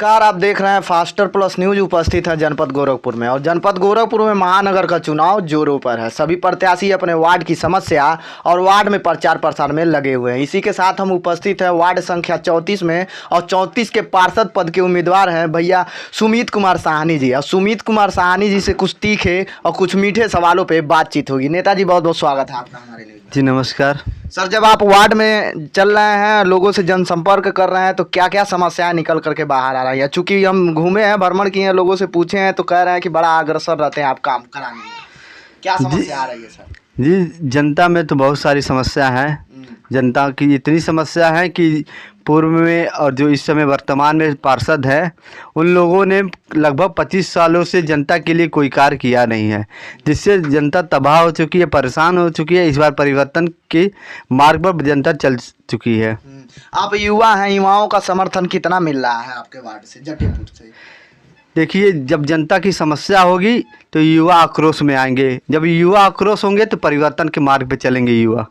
नमस्कार, आप देख रहे हैं फास्टर प्लस न्यूज। उपस्थित है जनपद गोरखपुर में और जनपद गोरखपुर में महानगर का चुनाव जोरों पर है। सभी प्रत्याशी अपने वार्ड की समस्या और वार्ड में प्रचार प्रसार में लगे हुए हैं। इसी के साथ हम उपस्थित हैं वार्ड संख्या 34 में और 34 के पार्षद पद के उम्मीदवार हैं भैया सुमित कुमार साहनी जी। और सुमित कुमार साहनी जी से कुछ तीखे और कुछ मीठे सवालों पर बातचीत होगी। नेताजी, बहुत बहुत स्वागत है आपका हमारे लिए। जी नमस्कार सर, जब आप वार्ड में चल रहे हैं, लोगों से जनसंपर्क कर रहे हैं, तो क्या क्या समस्याएं निकल करके बाहर आ रही है? चूंकि हम घूमे हैं, भ्रमण किए हैं, लोगों से पूछे हैं तो कह रहे हैं कि बड़ा अग्रसर रहते हैं आप काम कराने में। क्या समस्या आ रही है सर? जी, जनता में तो बहुत सारी समस्या है। जनता की इतनी समस्या है कि पूर्व में और जो इस समय वर्तमान में पार्षद हैं, उन लोगों ने लगभग 25 सालों से जनता के लिए कोई कार्य किया नहीं है, जिससे जनता तबाह हो चुकी है, परेशान हो चुकी है। इस बार परिवर्तन के मार्ग पर जनता चल चुकी है। आप युवा हैं, युवाओं का समर्थन कितना मिल रहा है आपके वार्ड से, जटीपुर से? देखिए, जब जनता की समस्या होगी तो युवा आक्रोश में आएंगे। जब युवा आक्रोश होंगे तो परिवर्तन के मार्ग पे चलेंगे युवा।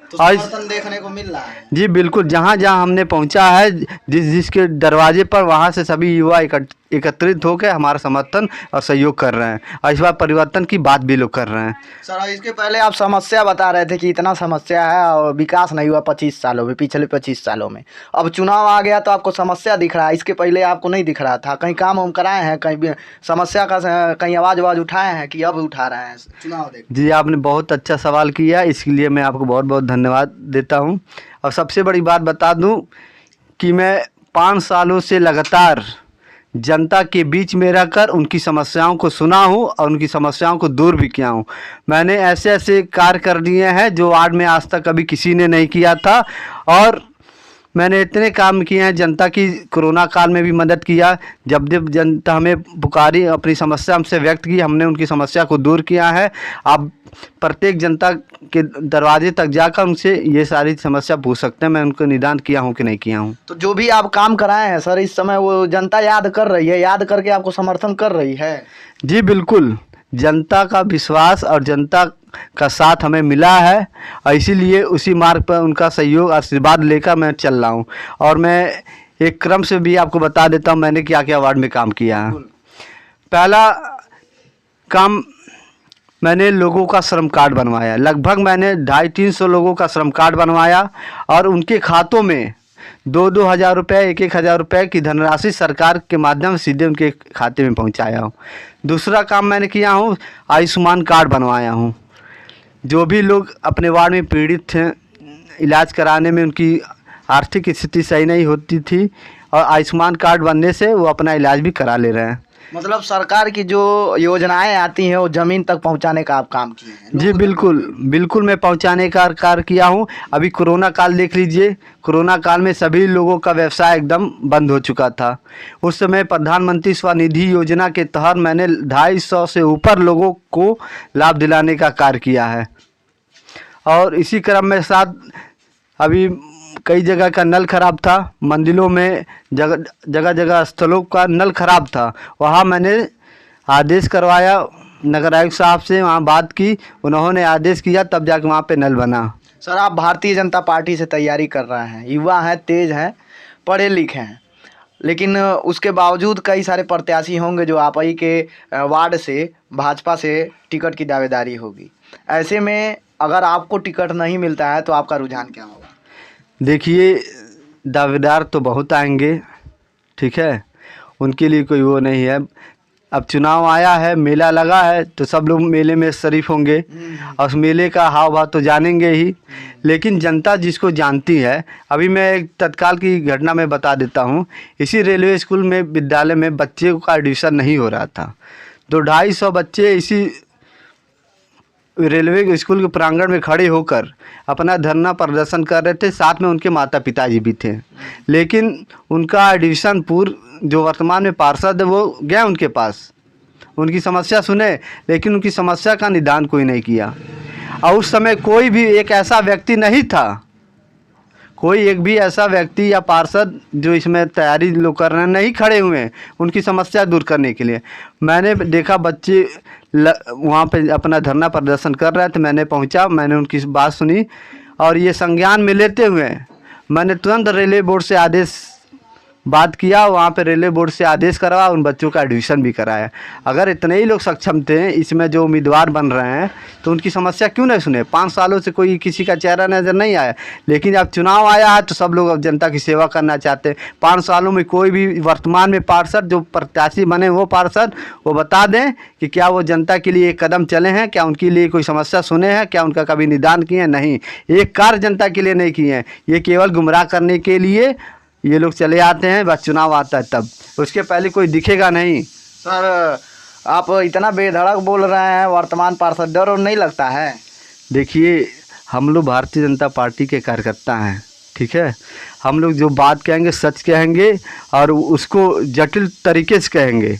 तो समर्थन देखने को मिल रहा है? जी बिल्कुल, जहाँ जहाँ हमने पहुँचा है, जिसके दरवाजे पर, वहाँ से सभी युवा एकत्रित होकर हमारा समर्थन और सहयोग कर रहे हैं और इस बार परिवर्तन की बात भी लोग कर रहे हैं। सर, इसके पहले आप समस्या बता रहे थे कि इतना समस्या है और विकास नहीं हुआ 25 सालों में, पिछले 25 सालों में। अब चुनाव आ गया तो आपको समस्या दिख रहा है, इसके पहले आपको नहीं दिख रहा था? कहीं काम हम कराए हैं, कहीं भी समस्या का कहीं आवाज़ उठाए हैं कि अब उठा रहे हैं चुनाव देख? जी, आपने बहुत अच्छा सवाल किया, इसके लिए मैं आपको बहुत बहुत धन्यवाद देता हूँ। और सबसे बड़ी बात बता दूँ कि मैं 5 सालों से लगातार जनता के बीच में रहकर उनकी समस्याओं को सुना हूँ और उनकी समस्याओं को दूर भी किया हूँ। मैंने ऐसे ऐसे कार्य कर दिए हैं जो वार्ड में आज तक कभी किसी ने नहीं किया था, और मैंने इतने काम किए हैं। जनता की कोरोना काल में भी मदद किया। जब जब जनता हमें पुकारी, अपनी समस्या हमसे व्यक्त की, हमने उनकी समस्या को दूर किया है। आप प्रत्येक जनता के दरवाजे तक जाकर उनसे ये सारी समस्या पूछ सकते हैं, मैं उनको निदान किया हूँ कि नहीं किया हूँ। तो जो भी आप काम कराए हैं सर, इस समय वो जनता याद कर रही है, याद करके आपको समर्थन कर रही है? जी बिल्कुल, जनता का विश्वास और जनता का साथ हमें मिला है और इसीलिए उसी मार्ग पर उनका सहयोग, आशीर्वाद लेकर मैं चल रहा हूँ। और मैं एक क्रम से भी आपको बता देता हूँ मैंने क्या क्या वार्ड में काम किया है। पहला काम, मैंने लोगों का श्रम कार्ड बनवाया। लगभग मैंने 250-300 लोगों का श्रम कार्ड बनवाया और उनके खातों में 2-2 हज़ार रुपये, 1-1 हज़ार रुपये की धनराशि सरकार के माध्यम से सीधे उनके खाते में पहुंचाया हूं। दूसरा काम मैंने किया हूं, आयुष्मान कार्ड बनवाया हूं। जो भी लोग अपने वार्ड में पीड़ित थे, इलाज कराने में उनकी आर्थिक स्थिति सही नहीं होती थी, और आयुष्मान कार्ड बनने से वो अपना इलाज भी करा ले रहे हैं। मतलब सरकार की जो योजनाएं आती हैं वो ज़मीन तक पहुंचाने का आप काम किए हैं? जी बिल्कुल बिल्कुल, मैं पहुंचाने का कार्य किया हूं। अभी कोरोना काल देख लीजिए, कोरोना काल में सभी लोगों का व्यवसाय एकदम बंद हो चुका था। उस समय प्रधानमंत्री स्वनिधि योजना के तहत मैंने 250 से ऊपर लोगों को लाभ दिलाने का कार्य किया है। और इसी क्रम में साथ अभी कई जगह का नल खराब था, मंदिरों में जगह जगह स्थलों का नल खराब था, वहाँ मैंने आदेश करवाया नगर आयुक्त साहब से, वहाँ बात की, उन्होंने आदेश किया, तब जाके वहाँ पे नल बना। सर, आप भारतीय जनता पार्टी से तैयारी कर रहे हैं, युवा हैं, तेज हैं, पढ़े लिखे हैं, लेकिन उसके बावजूद कई सारे प्रत्याशी होंगे जो आप ही के वार्ड से भाजपा से टिकट की दावेदारी होगी। ऐसे में अगर आपको टिकट नहीं मिलता है तो आपका रुझान क्या होगा? देखिए, दावेदार तो बहुत आएंगे, ठीक है, उनके लिए कोई वो नहीं है। अब चुनाव आया है, मेला लगा है, तो सब लोग मेले में शरीफ होंगे और उस मेले का हाव भाव तो जानेंगे ही। लेकिन जनता जिसको जानती है, अभी मैं एक तत्काल की घटना में बता देता हूँ। इसी रेलवे स्कूल में, विद्यालय में बच्चे का एडमिशन नहीं हो रहा था, तो 250 बच्चे इसी रेलवे स्कूल के प्रांगण में खड़े होकर अपना धरना प्रदर्शन कर रहे थे। साथ में उनके माता पिताजी भी थे, लेकिन उनका एडमिशन जो वर्तमान में पार्षद है, वो गए उनके पास, उनकी समस्या सुने, लेकिन उनकी समस्या का निदान कोई नहीं किया। और उस समय कोई भी एक ऐसा व्यक्ति नहीं था, कोई एक भी ऐसा व्यक्ति या पार्षद जो इसमें तैयारी लोग कर रहे हैं, नहीं खड़े हुए हैं उनकी समस्या दूर करने के लिए। मैंने देखा बच्चे वहाँ पे अपना धरना प्रदर्शन कर रहे थे, मैंने पहुँचा, मैंने उनकी बात सुनी और ये संज्ञान में लेते हुए मैंने तुरंत रेलवे बोर्ड से आदेश बात किया, वहाँ पे रेलवे बोर्ड से आदेश करवा, उन बच्चों का एडमिशन भी कराया। अगर इतने ही लोग सक्षम थे इसमें जो उम्मीदवार बन रहे हैं तो उनकी समस्या क्यों नहीं सुने। 5 सालों से कोई किसी का चेहरा नज़र नहीं आया, लेकिन अब चुनाव आया है तो सब लोग अब जनता की सेवा करना चाहते हैं। 5 सालों में कोई भी वर्तमान में पार्षद जो प्रत्याशी बने वो पार्षद वो बता दें कि क्या वो जनता के लिए एक कदम चले हैं, क्या उनके लिए कोई समस्या सुने हैं, क्या उनका कभी निदान किए हैं। नहीं, एक कार्य जनता के लिए नहीं किए हैं। ये केवल गुमराह करने के लिए ये लोग चले आते हैं, बस चुनाव आता है तब, उसके पहले कोई दिखेगा नहीं। सर आप इतना बेधड़क बोल रहे हैं, वर्तमान पार्षद, डर और नहीं लगता है? देखिए, हम लोग भारतीय जनता पार्टी के कार्यकर्ता हैं, ठीक है। हम लोग जो बात कहेंगे सच कहेंगे और उसको जटिल तरीके से कहेंगे,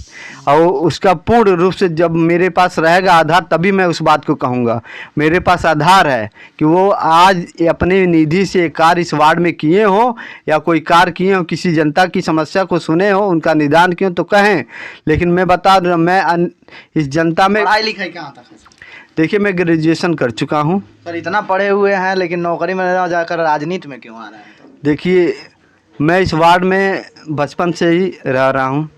और उसका पूर्ण रूप से जब मेरे पास रहेगा आधार तभी मैं उस बात को कहूँगा। मेरे पास आधार है कि वो आज अपने निधि से कार्य इस वार्ड में किए हो या कोई कार्य किए हो, किसी जनता की समस्या को सुने हो, उनका निदान किए तो कहें। लेकिन मैं बता दूँ, मैं इस जनता में पढ़ाई लिखाई कहाँ तक है? देखिए, मैं ग्रेजुएशन कर चुका हूँ। सर इतना पढ़े हुए हैं लेकिन नौकरी में ना जाकर राजनीति में क्यों आ रहे हैं? देखिए, मैं इस वार्ड में बचपन से ही रह रहा हूँ।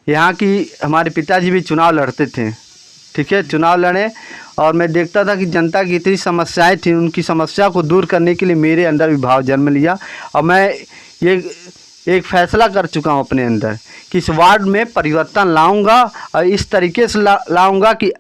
यहाँ की हमारे पिताजी भी चुनाव लड़ते थे, ठीक है, चुनाव लड़े, और मैं देखता था कि जनता की इतनी समस्याएं थी, उनकी समस्या को दूर करने के लिए मेरे अंदर भी भाव जन्म लिया। और मैं ये एक फैसला कर चुका हूँ अपने अंदर कि इस वार्ड में परिवर्तन लाऊंगा, और इस तरीके से लाऊंगा कि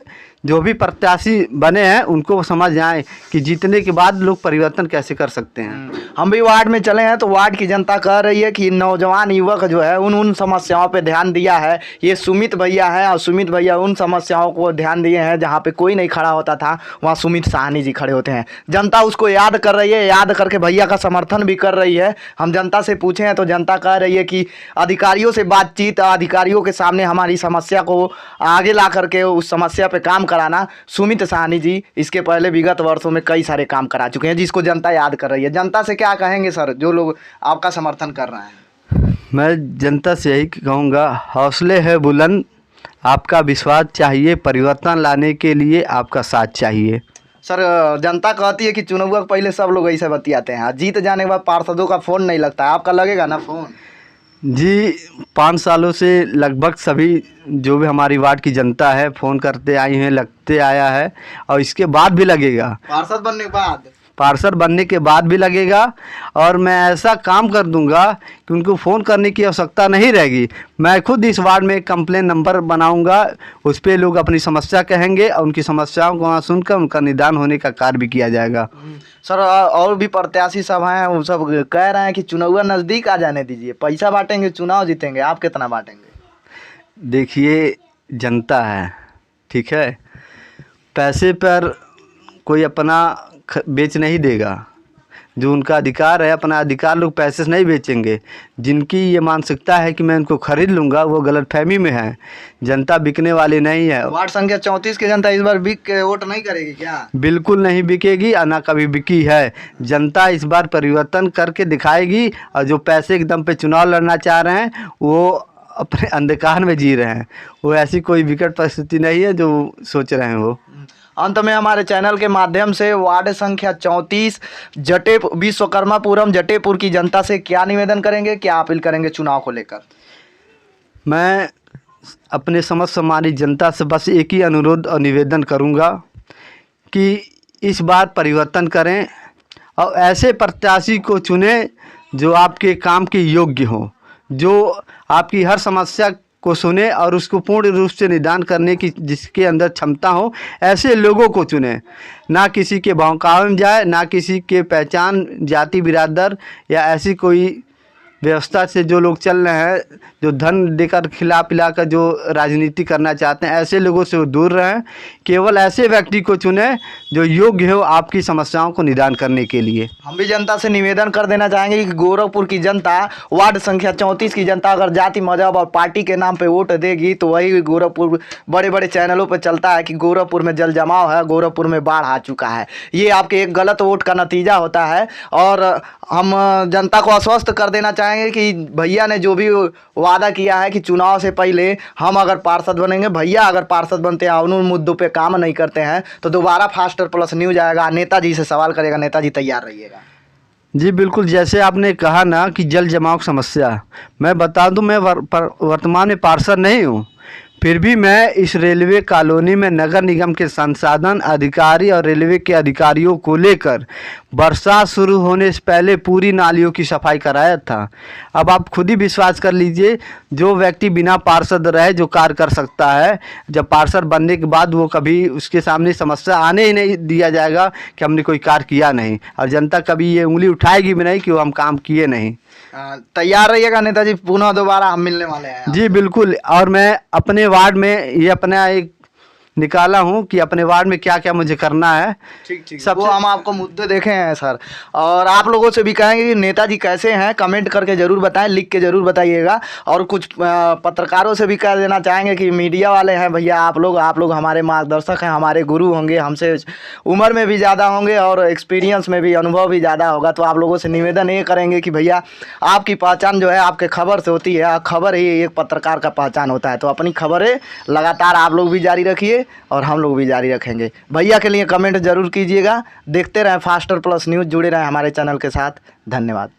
जो भी प्रत्याशी बने हैं उनको समझ आए कि जीतने के बाद लोग परिवर्तन कैसे कर सकते हैं। हम भी वार्ड में चले हैं तो वार्ड की जनता कह रही है कि नौजवान युवक जो है उन समस्याओं पे ध्यान दिया है। ये सुमित भैया हैं और सुमित भैया उन समस्याओं को ध्यान दिए हैं जहाँ पे कोई नहीं खड़ा होता था, वहाँ सुमित साहनी जी खड़े होते हैं। जनता उसको याद कर रही है, याद करके भैया का समर्थन भी कर रही है। हम जनता से पूछे हैं तो जनता कह रही है कि अधिकारियों से बातचीत, अधिकारियों के सामने हमारी समस्या को आगे ला करके उस समस्या पे काम कराना। सुमित साहनी जी इसके पहले विगत वर्षों में कई सारे काम करा चुके हैं जिसको जनता याद कर रही है। जनता से क्या कहेंगे सर, जो लोग आपका समर्थन कर रहे हैं? मैं जनता से यही कहूँगा, हौसले है बुलंद, आपका विश्वास चाहिए, परिवर्तन लाने के लिए आपका साथ चाहिए। सर जनता कहती है कि चुनाव के पहले सब लोग ऐसे बतियाते हैं, जीत जाने के बाद पार्षदों का फ़ोन नहीं लगता है, आपका लगेगा ना फ़ोन? जी, 5 सालों से लगभग सभी जो भी हमारी वार्ड की जनता है फ़ोन करते आई हैं, लगते आया है, और इसके बाद भी लगेगा। पार्षद बनने के बाद? पार्षद बनने के बाद भी लगेगा। और मैं ऐसा काम कर दूंगा कि उनको फ़ोन करने की आवश्यकता नहीं रहेगी। मैं खुद इस वार्ड में एक कंप्लेन नंबर बनाऊंगा, उस पर लोग अपनी समस्या कहेंगे और उनकी समस्याओं को वहाँ सुनकर उनका निदान होने का कार्य भी किया जाएगा। सर और भी प्रत्याशी सब हैं, वो सब कह रहे हैं कि चुनाव नज़दीक आ जाने दीजिए, पैसा बांटेंगे, चुनाव जीतेंगे। आप कितना बांटेंगे? देखिए, जनता है, ठीक है, पैसे पर कोई अपना बेच नहीं देगा। जो उनका अधिकार है, अपना अधिकार लोग पैसे से नहीं बेचेंगे। जिनकी ये मानसिकता है कि मैं उनको खरीद लूँगा, वो गलतफहमी में है। जनता बिकने वाली नहीं है। वार्ड संख्या 34 की जनता इस बार बिक के वोट नहीं करेगी क्या? बिल्कुल नहीं बिकेगी, और ना कभी बिकी है। जनता इस बार परिवर्तन करके दिखाएगी, और जो पैसे के दम पे चुनाव लड़ना चाह रहे हैं वो अपने अंधकार में जी रहे हैं। वो ऐसी कोई विकट परिस्थिति नहीं है जो सोच रहे हैं वो। अंत में हमारे चैनल के माध्यम से वार्ड संख्या 34 विश्वकर्मापुरम जटेपुर की जनता से क्या निवेदन करेंगे, क्या अपील करेंगे चुनाव को लेकर? मैं अपने समस्त सम्मानित जनता से बस एक ही अनुरोध और निवेदन करूंगा कि इस बार परिवर्तन करें और ऐसे प्रत्याशी को चुनें जो आपके काम के योग्य हों, जो आपकी हर समस्या को सुने और उसको पूर्ण रूप से निदान करने की जिसके अंदर क्षमता हो, ऐसे लोगों को चुने। ना किसी के बहकावे में जाए, ना किसी के पहचान, जाति, बिरादर या ऐसी कोई व्यवस्था से जो लोग चल रहे हैं, जो धन देकर खिला पिला कर जो राजनीति करना चाहते हैं, ऐसे लोगों से वो दूर रहें। केवल ऐसे व्यक्ति को चुने जो योग्य हो आपकी समस्याओं को निदान करने के लिए। हम भी जनता से निवेदन कर देना चाहेंगे कि गोरखपुर की जनता, वार्ड संख्या 34 की जनता अगर जाति, मजहब और पार्टी के नाम पे वोट देगी तो वही गोरखपुर बड़े बड़े चैनलों पर चलता है कि गोरखपुर में जल जमाव है, गोरखपुर में बाढ़ आ चुका है। ये आपके एक गलत वोट का नतीजा होता है। और हम जनता को आश्वस्त कर देना चाहेंगे कि भैया ने जो भी वादा किया है कि चुनाव से पहले हम अगर पार्षद बनेंगे, भैया अगर पार्षद बनते हैं और उन मुद्दों पे काम नहीं करते हैं तो दोबारा फास्टर प्लस न्यूज आएगा, नेताजी से सवाल करेगा। नेताजी तैयार रहिएगा। जी बिल्कुल, जैसे आपने कहा ना कि जल जमाव की समस्या, मैं बता दूं मैं वर्तमान में पार्षद नहीं हूँ, फिर भी मैं इस रेलवे कॉलोनी में नगर निगम के संसाधन अधिकारी और रेलवे के अधिकारियों को लेकर बरसात शुरू होने से पहले पूरी नालियों की सफाई कराया था। अब आप खुद ही विश्वास कर लीजिए, जो व्यक्ति बिना पार्षद रहे जो कार्य कर सकता है, जब पार्षद बनने के बाद वो कभी उसके सामने समस्या आने ही नहीं दिया जाएगा कि हमने कोई कार्य किया नहीं, और जनता कभी ये उंगली उठाएगी भी नहीं कि वो हम काम किए नहीं। तैयार रहिएगा नेताजी, पुनः दोबारा हम मिलने वाले हैं। जी बिल्कुल, और मैं अपने वार्ड में ये अपना एक निकाला हूँ कि अपने वार्ड में क्या क्या मुझे करना है। ठीक सब वो हम आपको मुद्दे देखे हैं सर, और आप लोगों से भी कहेंगे कि नेताजी कैसे हैं, कमेंट करके ज़रूर बताएं, लिख के ज़रूर बताइएगा। और कुछ पत्रकारों से भी कह देना चाहेंगे कि मीडिया वाले हैं भैया, आप लोग हमारे मार्गदर्शक हैं, हमारे गुरु होंगे, हमसे उम्र में भी ज़्यादा होंगे और एक्सपीरियंस में भी, अनुभव भी ज़्यादा होगा। तो आप लोगों से निवेदन ये करेंगे कि भैया आपकी पहचान जो है आपके खबर से होती है, खबर ही एक पत्रकार का पहचान होता है। तो अपनी खबरें लगातार आप लोग भी जारी रखिए और हम लोग भी जारी रखेंगे। भैया के लिए कमेंट जरूर कीजिएगा। देखते रहें फास्टर प्लस न्यूज़, जुड़े रहें हमारे चैनल के साथ। धन्यवाद।